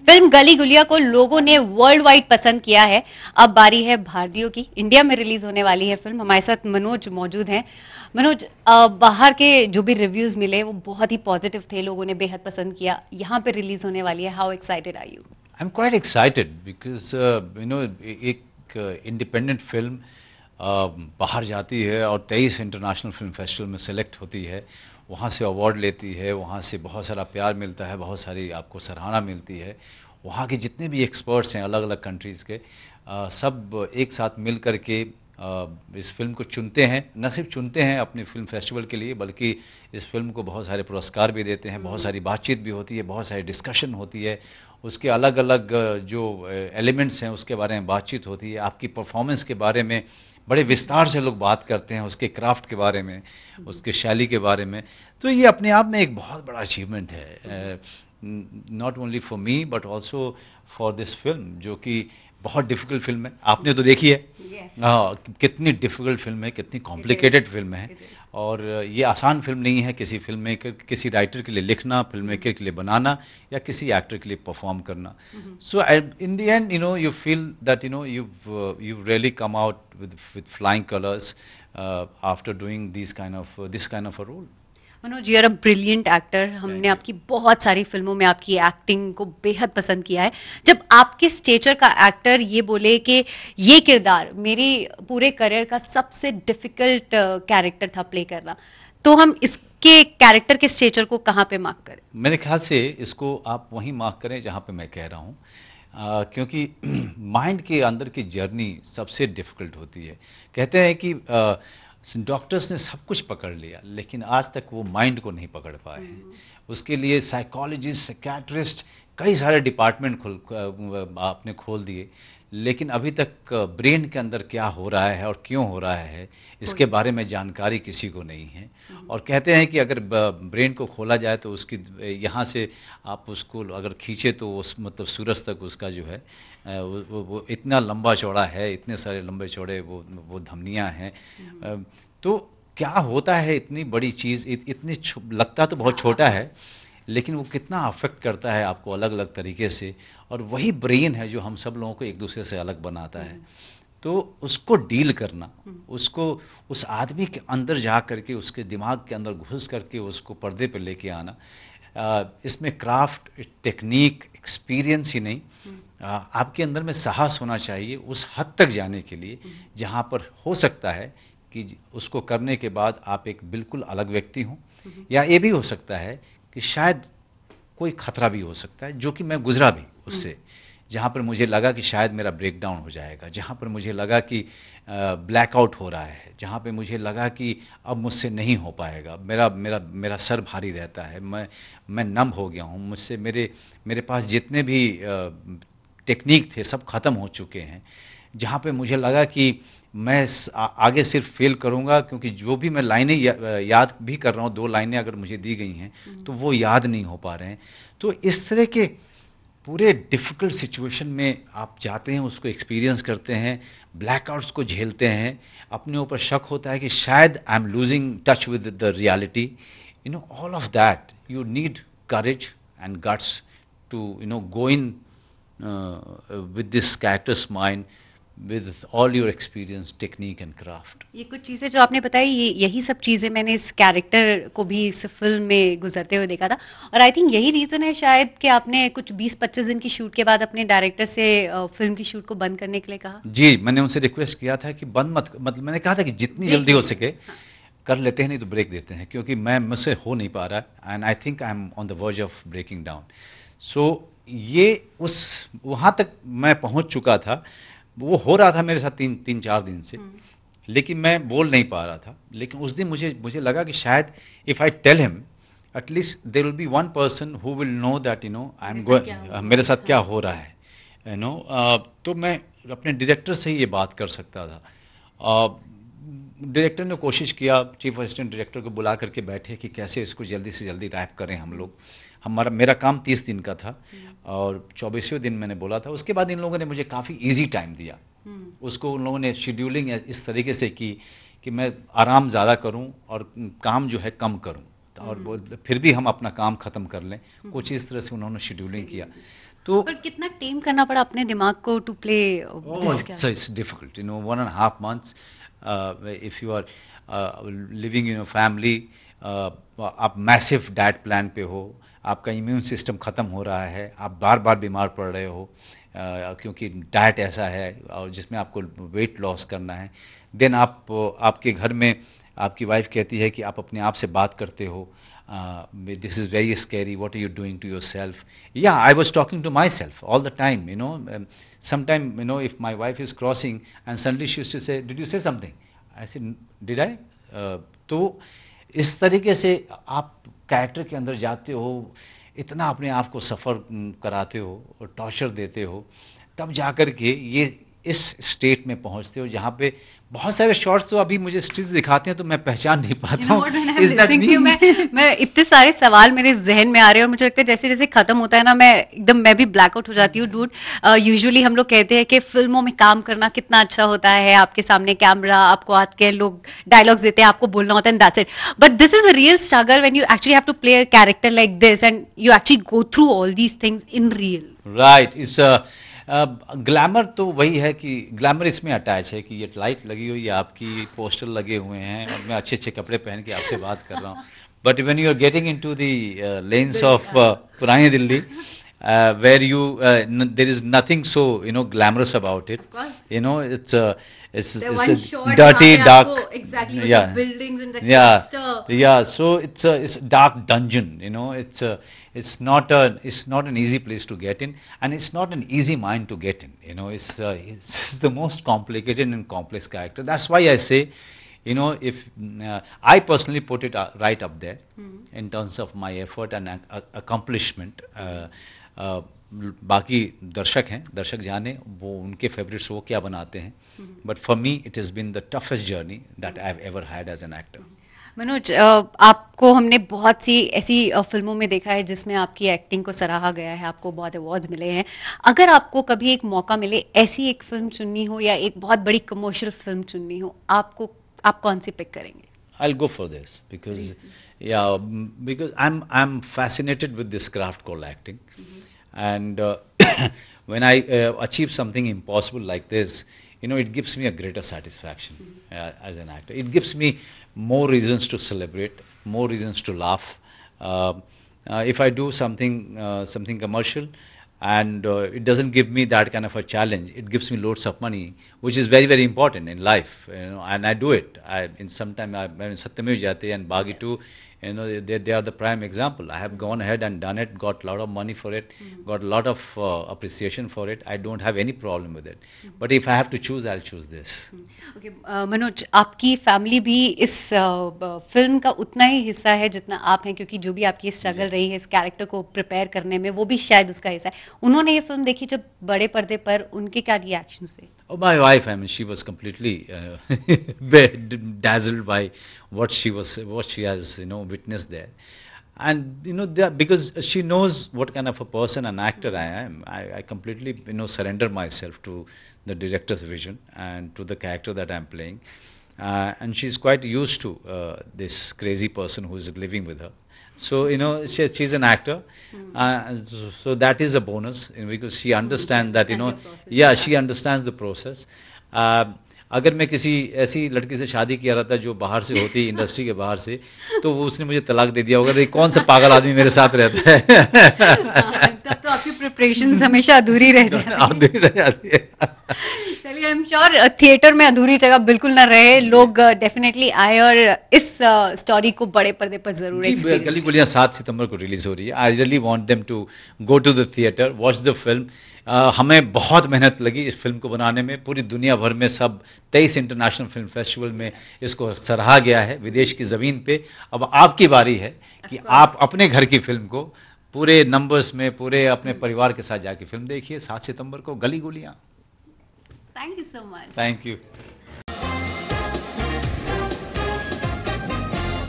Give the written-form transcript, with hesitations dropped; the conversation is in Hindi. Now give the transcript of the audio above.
फिल्म गली गुलिया को लोगों ने वर्ल्ड वाइड पसंद किया है। अब बारी है भारतीयों की। इंडिया में रिलीज होने वाली है फिल्म। हमारे साथ मनोज मौजूद हैं। मनोज, बाहर के जो भी रिव्यूज मिले वो बहुत ही पॉजिटिव थे, लोगों ने बेहद पसंद किया। यहाँ पे रिलीज होने वाली है, how excited are you? I am quite excited because एक इंडिपेंडेंट फिल्म बाहर जाती है और 23 इंटरनेशनल फिल्म फेस्टिवल में सेलेक्ट होती है, वहाँ से अवार्ड लेती है, वहाँ से बहुत सारा प्यार मिलता है, बहुत सारी आपको सराहना मिलती है। वहाँ के जितने भी एक्सपर्ट्स हैं अलग अलग कंट्रीज़ के, सब एक साथ मिल कर के इस फिल्म को चुनते हैं। न सिर्फ चुनते हैं अपनी फिल्म फेस्टिवल के लिए, बल्कि इस फिल्म को बहुत सारे पुरस्कार भी देते हैं, बहुत सारी बातचीत भी होती है, बहुत सारी डिस्कशन होती है, उसके अलग अलग जो एलिमेंट्स हैं उसके बारे में बातचीत होती है, आपकी परफॉर्मेंस के बारे में बड़े विस्तार से लोग बात करते हैं, उसके क्राफ्ट के बारे में, उसके शैली के बारे में। तो ये अपने आप में एक बहुत बड़ा अचीवमेंट है, not only for me but also for this film, जो कि बहुत डिफ़िकल्ट फिल्म है। आपने तो देखी है। कितनी डिफ़िकल्ट फिल्म है, कितनी कॉम्प्लिकेटेड फिल्म है, और ये आसान फिल्म नहीं है किसी फिल्म मेकर, किसी राइटर के लिए लिखना, फिल्म मेकर के लिए बनाना, या किसी एक्टर के लिए परफॉर्म करना। So in the end you feel that you've really come out with flying colors after doing this kind of a role. Manoj, you are a brilliant actor. हमने आपकी बहुत सारी फिल्मों में आपकी एक्टिंग को बेहद पसंद किया है। जब आपके स्टेचर का एक्टर ये बोले कि ये किरदार मेरी पूरे करियर का सबसे डिफिकल्ट कैरेक्टर था प्ले करना, तो हम इसके कैरेक्टर के स्टेचर को कहाँ पे मार्क करें? मेरे ख्याल से इसको आप वहीं मार्क करें जहाँ पे मैं कह रहा हूँ, क्योंकि माइंड के अंदर की जर्नी सबसे डिफ़िकल्ट होती है। कहते हैं कि डॉक्टर्स ने सब कुछ पकड़ लिया, लेकिन आज तक वो माइंड को नहीं पकड़ पाए हैं। उसके लिए साइकोलॉजिस्ट, साइकियाट्रिस्ट, कई सारे डिपार्टमेंट आपने खोल दिए, लेकिन अभी तक ब्रेन के अंदर क्या हो रहा है और क्यों हो रहा है इसके बारे में जानकारी किसी को नहीं है। और कहते हैं कि अगर ब्रेन को खोला जाए तो उसकी यहाँ से आप उसको अगर खींचे तो उस मतलब सूरज तक उसका जो है वो इतना लंबा चौड़ा है, इतने सारे लंबे चौड़े वो धमनियाँ हैं। तो क्या होता है इतनी बड़ी चीज़, इतनी लगता तो बहुत छोटा है, लेकिन वो कितना अफेक्ट करता है आपको अलग अलग तरीके से, और वही ब्रेन है जो हम सब लोगों को एक दूसरे से अलग बनाता है। तो उसको डील करना, उसको उस आदमी के अंदर जा करके, उसके दिमाग के अंदर घुस करके उसको पर्दे पर लेके आना, इसमें क्राफ्ट, टेक्निक, एक्सपीरियंस ही नहीं, आपके अंदर में साहस होना चाहिए उस हद तक जाने के लिए जहाँ पर हो सकता है कि उसको करने के बाद आप एक बिल्कुल अलग व्यक्ति हों, या ये भी हो सकता है कि शायद कोई ख़तरा भी हो सकता है, जो कि मैं गुजरा भी उससे, जहाँ पर मुझे लगा कि शायद मेरा ब्रेक डाउन हो जाएगा, जहाँ पर मुझे लगा कि ब्लैकआउट हो रहा है, जहाँ पे मुझे लगा कि अब मुझसे नहीं हो पाएगा, मेरा मेरा मेरा सर भारी रहता है, मैं नम हो गया हूँ, मुझसे मेरे पास जितने भी टेक्निक थे सब ख़त्म हो चुके हैं, जहाँ पे मुझे लगा कि मैं आगे सिर्फ फेल करूँगा, क्योंकि जो भी मैं लाइनें याद भी कर रहा हूँ, 2 लाइनें अगर मुझे दी गई हैं तो वो याद नहीं हो पा रहे हैं। तो इस तरह के पूरे डिफ़िकल्ट सिचुएशन में आप जाते हैं, उसको एक्सपीरियंस करते हैं, ब्लैकआउट्स को झेलते हैं, अपने ऊपर शक होता है कि शायद I am losing touch with the reality, all of that you need courage and guts to go in with this character's mind, with all your experience, technique and craft. ये कुछ चीज़ें जो आपने बताई, यही सब चीज़ें मैंने इस कैरेक्टर को भी इस फिल्म में गुजरते हुए देखा था, और आई थिंक यही रीज़न है शायद कि आपने कुछ 20-25 दिन की शूट के बाद अपने डायरेक्टर से फिल्म की शूट को बंद करने के लिए कहा। जी, मैंने उनसे रिक्वेस्ट किया था कि बंद मत, मतलब मैंने कहा था कि जितनी जल्दी हो सके कर लेते हैं, नहीं तो ब्रेक देते हैं, क्योंकि मुझसे हो नहीं पा रहा, and I think I am on the verge of breaking down. So ये वहाँ तक मैं पहुँच चुका था, वो हो रहा था मेरे साथ 3-4 दिन से, लेकिन मैं बोल नहीं पा रहा था। लेकिन उस दिन मुझे लगा कि शायद if I tell him, at least there will be one person who will know that I am going, मेरे साथ क्या हो रहा है, तो मैं अपने डायरेक्टर से ही ये बात कर सकता था। डायरेक्टर ने कोशिश किया, चीफ असिस्टेंट डायरेक्टर को बुला करके बैठे कि कैसे इसको जल्दी से जल्दी रैप करें हम लोग। मेरा काम 30 दिन का था, और 24वें दिन मैंने बोला था। उसके बाद इन लोगों ने मुझे काफ़ी इजी टाइम दिया, उसको उन लोगों ने शेड्यूलिंग इस तरीके से की कि मैं आराम ज़्यादा करूं और काम जो है कम करूं, और फिर भी हम अपना काम ख़त्म कर लें, कुछ इस तरह से उन्होंने शेड्यूलिंग किया। तो पर कितना टेम करना पड़ा अपने दिमाग को to play this so it's difficult, 1.5 months. If you are living in a family, आप मैसिव डाइट प्लान पे हो, आपका इम्यून सिस्टम ख़त्म हो रहा है, आप बार बार बीमार पड़ रहे हो, क्योंकि डाइट ऐसा है और जिसमें आपको वेट लॉस करना है. देन आपके घर में आपकी वाइफ कहती है कि आप अपने आप से बात करते हो, this is very scary, what are you doing to yourself? Yeah, I was talking to myself all the time, sometime, if my wife is crossing and suddenly she used to say, did you say something? I said, did I? तो इस तरीके से आप कैरेक्टर के अंदर जाते हो, इतना अपने आप को सफ़र कराते हो और टॉर्चर देते हो, तब जाकर के ये इस स्टेट में पहुंचते हो जहाँ पे बहुत सारे शॉट्स तो अभी मुझे स्टिल्स दिखाते हैं तो मैं पहचान नहीं पाता हूँ. Is that me? मैं इतने सारे सवाल मेरे जहन में आ रहे हैं और मुझे लगता है जैसे जैसे खत्म होता है ना, मैं भी ब्लैकआउट हो जाती हूँ. डूड, यूजुअली हम लोग कहते हैं कि फिल्मों में काम करना कितना अच्छा होता है, आपके सामने कैमरा, आपको आके लोग डायलॉग्स देते हैं, आपको बोलना होता है, that's it. But this is a real struggle when you actually have to play a character like this and you actually go through all these things in real. Right. इस ग्लैमर तो वही है कि ग्लैमर इसमें अटैच है कि ये लाइट लगी हुई है, आपकी पोस्टर लगे हुए हैं और मैं अच्छे अच्छे कपड़े पहन के आपसे बात कर रहा हूँ. But when you are getting into the lens of पुरानी Delhi, where there is nothing so glamorous about it. It's a dirty, dark. Exactly. Yeah. The buildings and the Yeah. cluster. Yeah. So it's a dark dungeon. It's not an easy place to get in, and it's not an easy mind to get in. It's the most complicated and complex character. That's why I say, if I personally put it right up there in terms of my effort and accomplishment. बाकी दर्शक जाने वो उनके फेवरेट शो क्या बनाते हैं, but for me it has been the toughest journey that I have ever had as an actor. Manoj, आपको हमने बहुत सी ऐसी फिल्मों में देखा है जिसमें आपकी एक्टिंग को सराहा गया है, आपको बहुत अवार्ड्स मिले हैं. अगर आपको कभी एक मौका मिले ऐसी एक फिल्म चुननी हो या एक बहुत बड़ी कमर्शियल फिल्म चुननी हो, आप कौन सी पिक करेंगे? I'll go for this because I'm fascinated with this craft called acting. And when I achieve something impossible like this, it gives me a greater satisfaction as an actor. It gives me more reasons to celebrate, more reasons to laugh. If I do something commercial and it doesn't give me that kind of a challenge, it gives me loads of money, which is very, very important in life, and I do it. Satyamev Jayate and Bagi 2, they are the prime example. I have gone ahead and done it, got a lot of money for it, got a lot of appreciation for it. I don't have any problem with it. But if I have to choose, I'll choose this. Okay, Manoj, आपकी फैमिली भी इस फिल्म का उतना ही हिस्सा है जितना आप हैं, क्योंकि जो भी आपकी स्ट्रगल रही है इस कैरेक्टर को प्रिपेयर करने में, वो भी शायद उसका हिस्सा है. उन्होंने ये फिल्म देखी जब बड़े पर्दे पर, उनके क्या रिएक्शन थे? Oh, my wife, she was completely dazzled by what she has, witnessed there. And, because she knows what kind of a person, an actor I am, I completely, surrender myself to the director's vision and to the character that I'm playing. And she's quite used to this crazy person who is living with her. So, she's an actor. So that is a bonus, because she understands that, she understands the process. अगर मैं किसी ऐसी लड़की से शादी किया रहता जो बाहर से होती, इंडस्ट्री के बाहर से, तो वो उसने मुझे तलाक दे दिया होगा. तो कौन सा पागल आदमी मेरे साथ रहता है. तब तो आपकी प्रिपरेशंस हमेशा अधूरी रह जाती है. चलिए, आई एम श्योर थिएटर में अधूरी जगह बिल्कुल ना रहे, लोग डेफिनेटली आए और इस स्टोरी को बड़े पर्दे पर जरूर एक्सपीरियंस. गली गुलियां 7 सितंबर को रिलीज हो रही है. I really want them to go to the theatre, watch the film. हमें बहुत मेहनत लगी इस फिल्म को बनाने में. पूरी दुनिया भर में सब 23 इंटरनेशनल फिल्म फेस्टिवल में इसको सराहा गया है, विदेश की ज़मीन पे. अब आपकी बारी है कि आप अपने घर की फिल्म को पूरे नंबर्स में, पूरे अपने परिवार के साथ जाके फिल्म देखिए 7 सितंबर को, गली गुलियां. Thank you so much. Thank you.